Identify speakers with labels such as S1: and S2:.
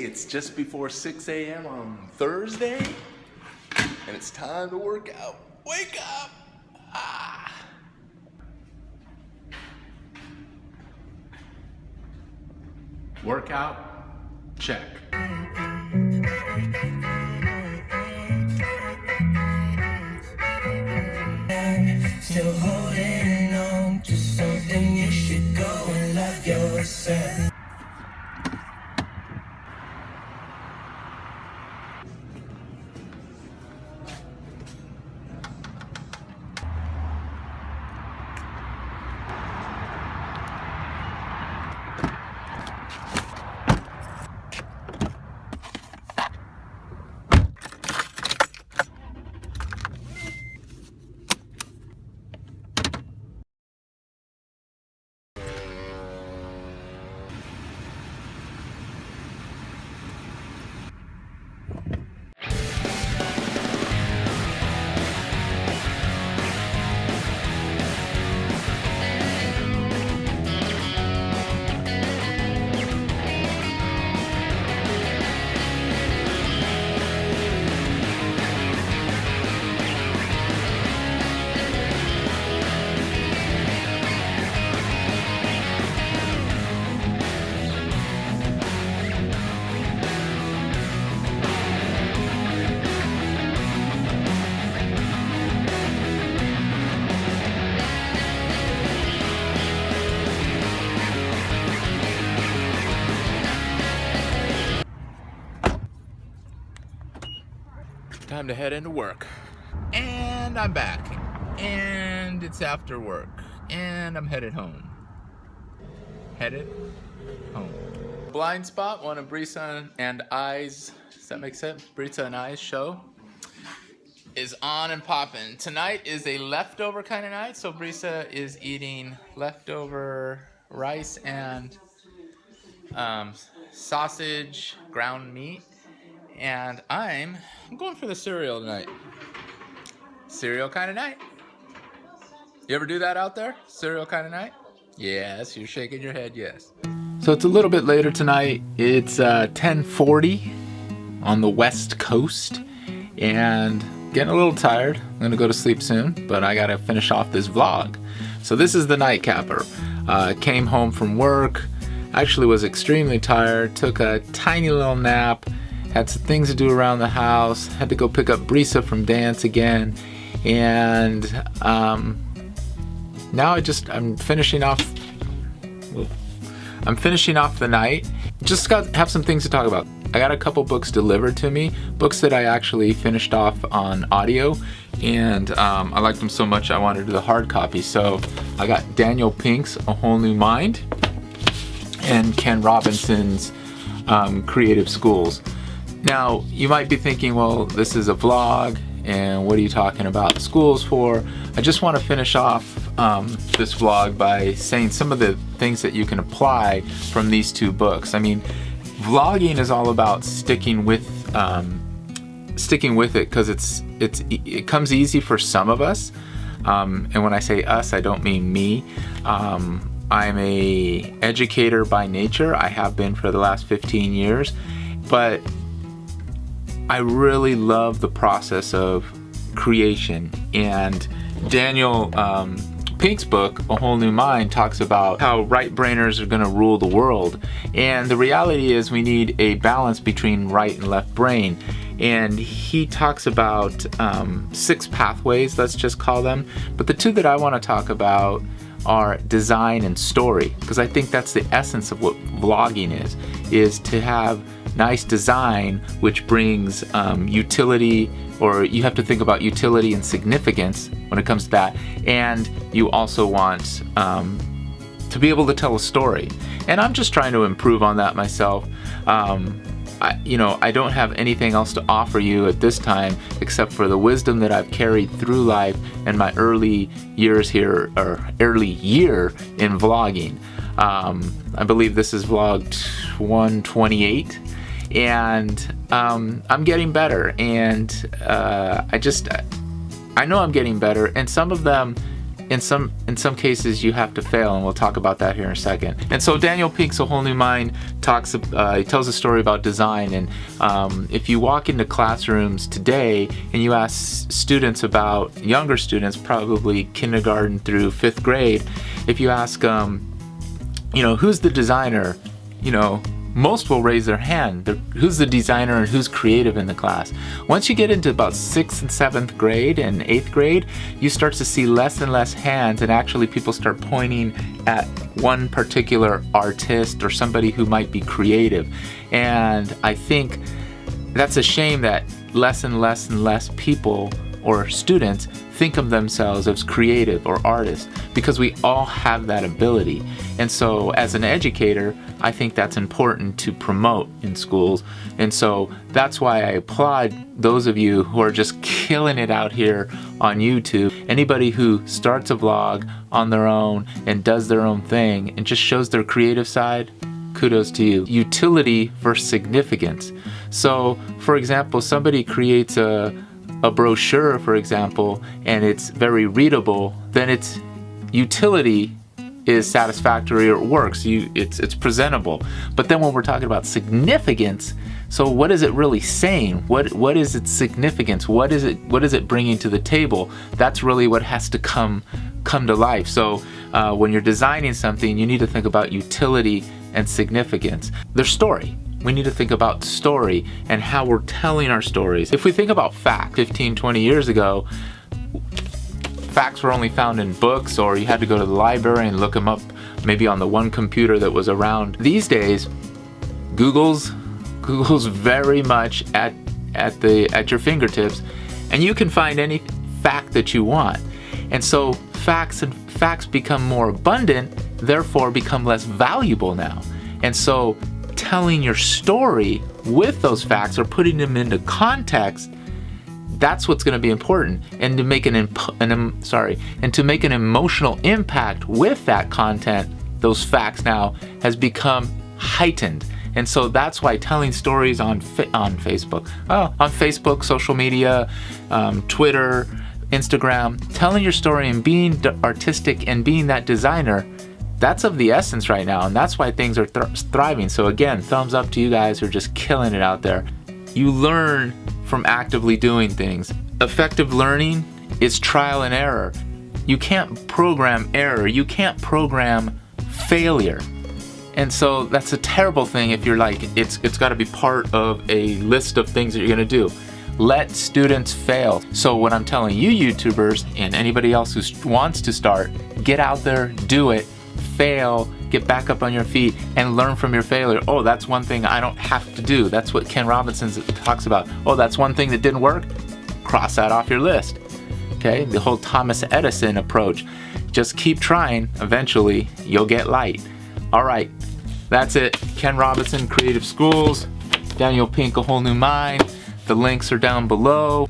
S1: It's just before 6 a.m. on Thursday, and it's time to work out. Wake up! Ah. Workout, check.
S2: Still holding on to something, you should go and love yourself.
S1: Time to head into work. And I'm back. And it's after work. And I'm headed home. Headed home. Blind Spot, one of Brisa and I's, does that make sense? Brisa and I's show is on and popping. Tonight is a leftover kind of night, so Brisa is eating leftover rice and sausage, ground meat. And I'm going for the cereal tonight. Cereal kind of night. You ever do that out there? Cereal kind of night? Yes, you're shaking your head, yes. So it's a little bit later tonight. It's 10:40 on the West Coast. And getting a little tired. I'm going to go to sleep soon, but I got to finish off this vlog. So this is the nightcapper. Came home from work. Actually was extremely tired. Took a tiny little nap. Had some things to do around the house. Had to go pick up Brisa from dance again. And now I'm finishing off the night. Just have some things to talk about. I got a couple books delivered to me, books that I actually finished off on audio, and I liked them so much I wanted to do the hard copy. So I got Daniel Pink's A Whole New Mind and Ken Robinson's Creative Schools. Now, you might be thinking, well, this is a vlog, and what are you talking about schools for? I just want to finish off this vlog by saying some of the things that you can apply from these two books. I mean, vlogging is all about sticking with it because it comes easy for some of us. And when I say us, I don't mean me. I'm a educator by nature. I have been for the last 15 years, but I really love the process of creation. And Daniel Pink's book, A Whole New Mind, talks about how right-brainers are going to rule the world. And the reality is we need a balance between right and left brain. And he talks about 6 pathways, let's just call them. But the 2 that I want to talk about are design and story, because I think that's the essence of what vlogging is to have nice design, which brings utility, or you have to think about utility and significance when it comes to that. And you also want to be able to tell a story. And I'm just trying to improve on that myself. I don't have anything else to offer you at this time except for the wisdom that I've carried through life and my early years here, or early year in vlogging. I believe this is vlog 128, and I'm getting better, and I know I'm getting better, and some of them in some cases you have to fail, and we'll talk about that here in a second. And so Daniel Pink's A Whole New Mind he tells a story about design, and if you walk into classrooms today and you ask students about, younger students, probably kindergarten through 5th grade, if you ask who's the designer, most will raise their hand. Who's the designer and who's creative in the class? Once you get into about 6th and 7th grade and 8th grade, you start to see less and less hands, and actually people start pointing at one particular artist or somebody who might be creative. And I think that's a shame that less and less and less people or students think of themselves as creative or artists, because we all have that ability. And so as an educator, I think that's important to promote in schools. And so that's why I applaud those of you who are just killing it out here on YouTube. Anybody who starts a vlog on their own and does their own thing and just shows their creative side, kudos to you. Utility versus significance. So for example, somebody creates a brochure, for example, and it's very readable, then its utility is satisfactory, or it works. It's presentable. But then when we're talking about significance, so what is it really saying? What is its significance? What is it bringing to the table? That's really what has to come to life. So when you're designing something, you need to think about utility and significance. Their story. We need to think about story and how we're telling our stories. If we think about facts, 15, 20 years ago, facts were only found in books, or you had to go to the library and look them up maybe on the one computer that was around. These days, Google's very much at your fingertips, and you can find any fact that you want. And so facts become more abundant, therefore become less valuable now. And so telling your story with those facts, or putting them into context, that's what's going to be important. And to make an emotional impact with that content, those facts now has become heightened. And so that's why telling stories on Facebook, social media, Twitter, Instagram, telling your story and being artistic and being that designer, that's of the essence right now, and that's why things are thriving. So again, thumbs up to you guys who are just killing it out there. You learn from actively doing things. Effective learning is trial and error. You can't program error. You can't program failure. And so that's a terrible thing if you're like, it's got to be part of a list of things that you're going to do. Let students fail. So what I'm telling you YouTubers and anybody else who wants to start, get out there, do it, fail, get back up on your feet, and learn from your failure. Oh, that's one thing I don't have to do. That's what Ken Robinson talks about. Oh, that's one thing that didn't work. Cross that off your list. Okay, the whole Thomas Edison approach. Just keep trying. Eventually, you'll get light. All right, that's it. Ken Robinson, Creative Schools. Daniel Pink, A Whole New Mind. The links are down below.